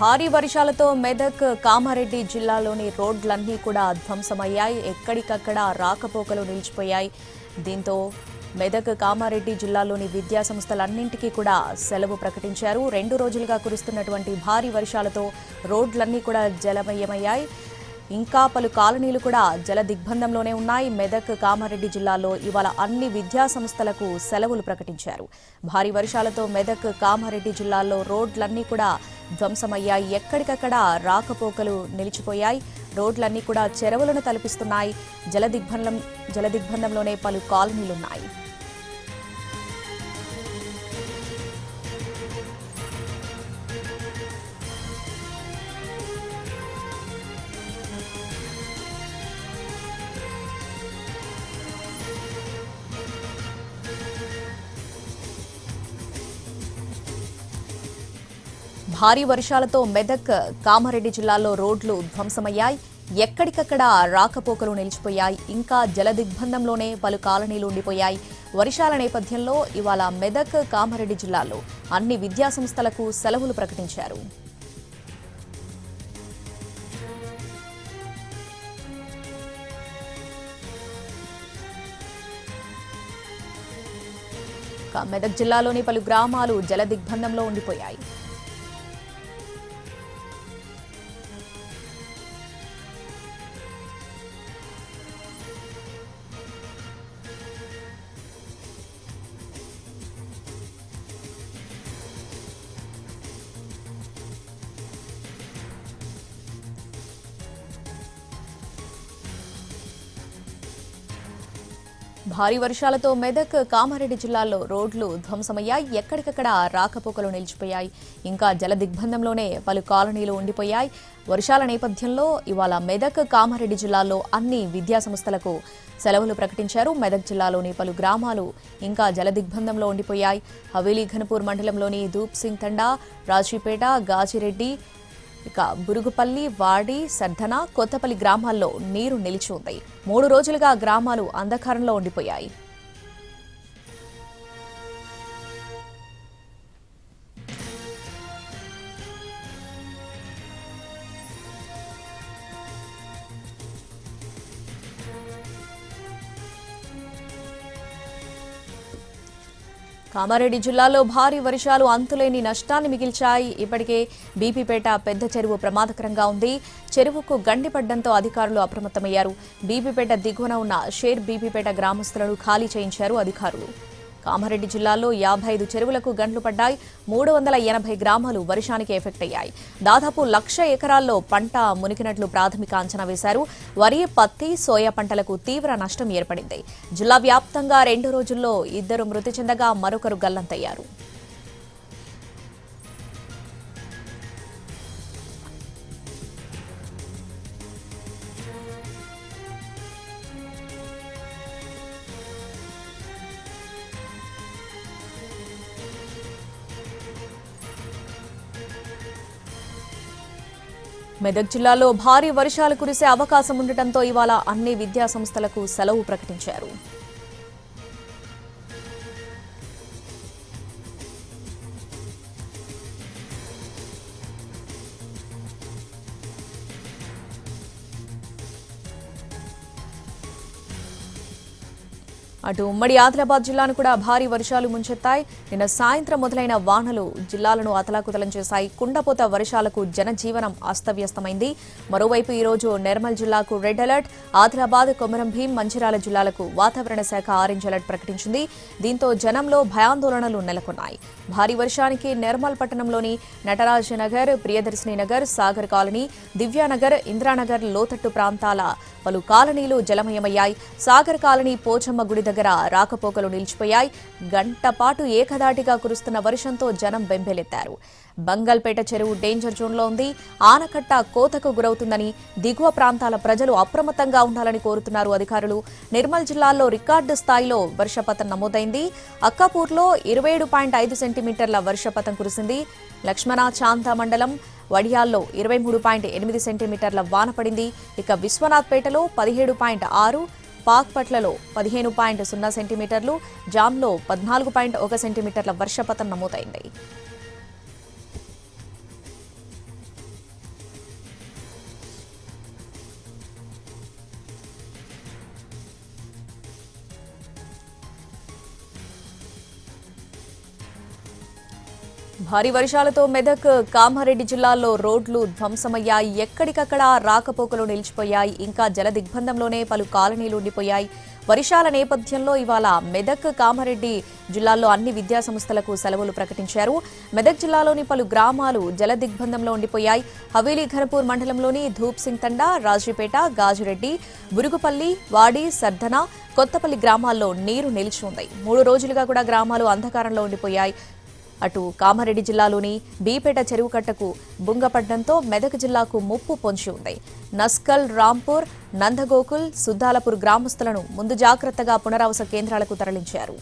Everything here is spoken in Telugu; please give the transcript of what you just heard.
భారీ వర్షాలతో మెదక్ కామారెడ్డి జిల్లాలోని రోడ్లన్నీ కూడా ధ్వంసమయ్యాయి. ఎక్కడికక్కడ రాకపోకలు నిలిచిపోయాయి. దీంతో మెదక్ కామారెడ్డి జిల్లాలోని విద్యా సంస్థలన్నింటికీ కూడా సెలవు ప్రకటించారు. 2 రోజులుగా కురుస్తున్నటువంటి భారీ వర్షాలతో రోడ్లన్నీ కూడా జలమయమయ్యాయి. ఇంకా పలు కాలనీలు కూడా జల దిగ్బంధంలోనే ఉన్నాయి. మెదక్ కామారెడ్డి జిల్లాలో ఇవాళ అన్ని విద్యా సంస్థలకు సెలవులు ప్రకటించారు. భారీ వర్షాలతో మెదక్ కామారెడ్డి జిల్లాలో రోడ్లన్నీ కూడా ధ్వంసమయ్యాయి. ఎక్కడికక్కడ రాకపోకలు నిలిచిపోయాయి. రోడ్లన్నీ కూడా చెరువులను తలపిస్తున్నాయి. జల దిగ్బంధంలోనే పలు కాలనీలున్నాయి. భారీ వర్షాలతో మెదక్ కామారెడ్డి జిల్లాలో రోడ్లు ధ్వంసమయ్యాయి. ఎక్కడికక్కడ రాకపోకలు నిలిచిపోయాయి. ఇంకా జల దిగ్బంధంలోనే పలు కాలనీలు ఉండిపోయాయి. వర్షాల నేపథ్యంలో ఇవాళ మెదక్ కామారెడ్డి జిల్లాలో అన్ని విద్యా సంస్థలకు సెలవులు ప్రకటించారు. మెదక్ జిల్లాలోని పలు గ్రామాలు జల దిగ్బంధంలో ఉండిపోయాయి. భారీ వర్షాలతో మెదక్ కామారెడ్డి జిల్లాలో రోడ్లు ధ్వంసమయ్యాయి. ఎక్కడికక్కడ రాకపోకలు నిలిచిపోయాయి. ఇంకా జల దిగ్బంధంలోనే పలు కాలనీలు ఉండిపోయాయి. వర్షాల నేపథ్యంలో ఇవాళ మెదక్ కామారెడ్డి జిల్లాలో అన్ని విద్యా సంస్థలకు సెలవులు ప్రకటించారు. మెదక్ జిల్లాలోని పలు గ్రామాలు ఇంకా జల దిగ్బంధంలో ఉండిపోయాయి. హవేలీ ఘనపూర్ మండలంలోని ధూప్ సింగ్ తండా, రాజీపేట, గాజిరెడ్డి, ఇక బురుగుపల్లి, వాడి, సర్ధన, కొత్తపల్లి గ్రామాల్లో నీరు నిలిచి ఉంది. 3 రోజులుగా గ్రామాలు అంధకారంలో ఉండిపోయాయి. కామారెడ్డి జిల్లాలో భారీ వర్షాలు అంతులేని నష్టాన్ని మిగిల్చాయి. ఇప్పటికే బీపీపేట పెద్ద చెరువు ప్రమాదకరంగా ఉంది. చెరువుకు గండిపడ్డంతో అధికారులు అప్రమత్తమయ్యారు. బీపీపేట దిగువన ఉన్న షేర్ బీపీపేట గ్రామస్తులను ఖాళీ చేయించారు అధికారులు. కామారెడ్డి జిల్లాలో 55 చెరువులకు గండ్లు పడ్డాయి. 380 గ్రామాలు వర్షానికి ఎఫెక్ట్ అయ్యాయి. దాదాపు 1,00,000 ఎకరాల్లో పంట మునిగినట్లు ప్రాథమిక అంచనా వేశారు. వరి, పత్తి, సోయా పంటలకు తీవ్ర నష్టం ఏర్పడింది. జిల్లా వ్యాప్తంగా 2 రోజుల్లో 2 మృతి చెందగా మరొకరు గల్లంతయ్యారు. మెదక్ జిల్లాలో భారీ వర్షాలు కురిసే అవకాశం ఉండటంతో ఇవాళ అన్ని విద్యా సంస్థలకు సెలవు ప్రకటించారు. అటు ఉమ్మడి ఆదిలాబాద్ జిల్లాను కూడా భారీ వర్షాలు ముంచెత్తాయి. నిన్న సాయంత్రం మొదలైన వానలు జిల్లాలను అతలాకుతలం చేశాయి. కుండపోత వర్షాలకు జనజీవనం అస్తవ్యస్తమైంది. మరోవైపు ఈ రోజు నిర్మల్ జిల్లాకు రెడ్ అలర్ట్, ఆదిలాబాద్, కొమరం భీం, మంచిర్యాల జిల్లాలకు వాతావరణ శాఖ ఆరెంజ్ అలర్ట్ ప్రకటించింది. దీంతో జనంలో భయాందోళనలు నెలకొన్నాయి. భారీ వర్షానికి నిర్మల్ పట్టణంలోని నటరాజ్ నగర్, ప్రియదర్శిని నగర్, సాగర్ కాలనీ, దివ్యానగర్, ఇంద్రానగర్ లోతట్టు ప్రాంతాల పలు కాలనీలు జలమయమయ్యాయి. సాగర్ కాలనీ పోచమ్మ గుడి దగ్గర రాకపోకలు నిలిచిపోయాయి. గంట పాటు ఏకధాటిగా కురుస్తున్న వర్షంతో జనం బెంబేలెత్తారు. బంగల్పేట చెరువు డేంజర్ జోన్లో ఉంది. ఆనకట్ట కోతకు గురవుతుందని దిగువ ప్రాంతాల ప్రజలు అప్రమత్తంగా ఉండాలని కోరుతున్నారు అధికారులు. నిర్మల్ జిల్లాలో రికార్డు స్థాయిలో వర్షపాతం నమోదైంది. అక్కాపూర్లో 27.5 సెంటీమీటర్ల వర్షపాతం కురిసింది. లక్ష్మణ చాంత మండలం వడియాల్లో 23.8 సెంటీమీటర్ల వాన పడింది. ఇక విశ్వనాథ్పేటలో 17.6, పాక్పట్లలో 15.0 సెంటీమీటర్లు, జామ్లో 14.1 సెంటీమీటర్ల వర్షపాతం నమోదైంది. భారీ వర్షాలతో మెదక్ కామారెడ్డి జిల్లాల్లో రోడ్లు ధ్వంసమయ్యాయి. ఎక్కడికక్కడ రాకపోకలు నిలిచిపోయాయి. ఇంకా జల దిగ్బంధంలోనే పలు కాలనీలు ఉండిపోయాయి. వర్షాల నేపథ్యంలో ఇవాళ మెదక్ కామారెడ్డి జిల్లాల్లో అన్ని విద్యాసంస్థలకు సెలవులు ప్రకటించారు. మెదక్ జిల్లాలోని పలు గ్రామాలు జల దిగ్బంధంలో ఉండిపోయాయి. హవేలీ ఘనపూర్ మండలంలోని ధూప్ సింగ్ తండా, రాజీపేట, గాజురెడ్డి, బురుగుపల్లి, వాడి, సర్ధన, కొత్తపల్లి గ్రామాల్లో నీరు నిలిచి ఉంది. 3 రోజులుగా కూడా గ్రామాలు అంధకారంలో ఉండిపోయాయి. అటు కామారెడ్డి జిల్లాలోని బీపేట చెరువు కట్టకు బుంగపడ్డంతో మెదక్ జిల్లాకు ముప్పు పొంచి ఉంది. నస్కల్, రాంపూర్, నందగోకుల్, సుద్దాలపూర్ గ్రామస్తులను ముందు జాగ్రత్తగా పునరావాస కేంద్రాలకు తరలించారు.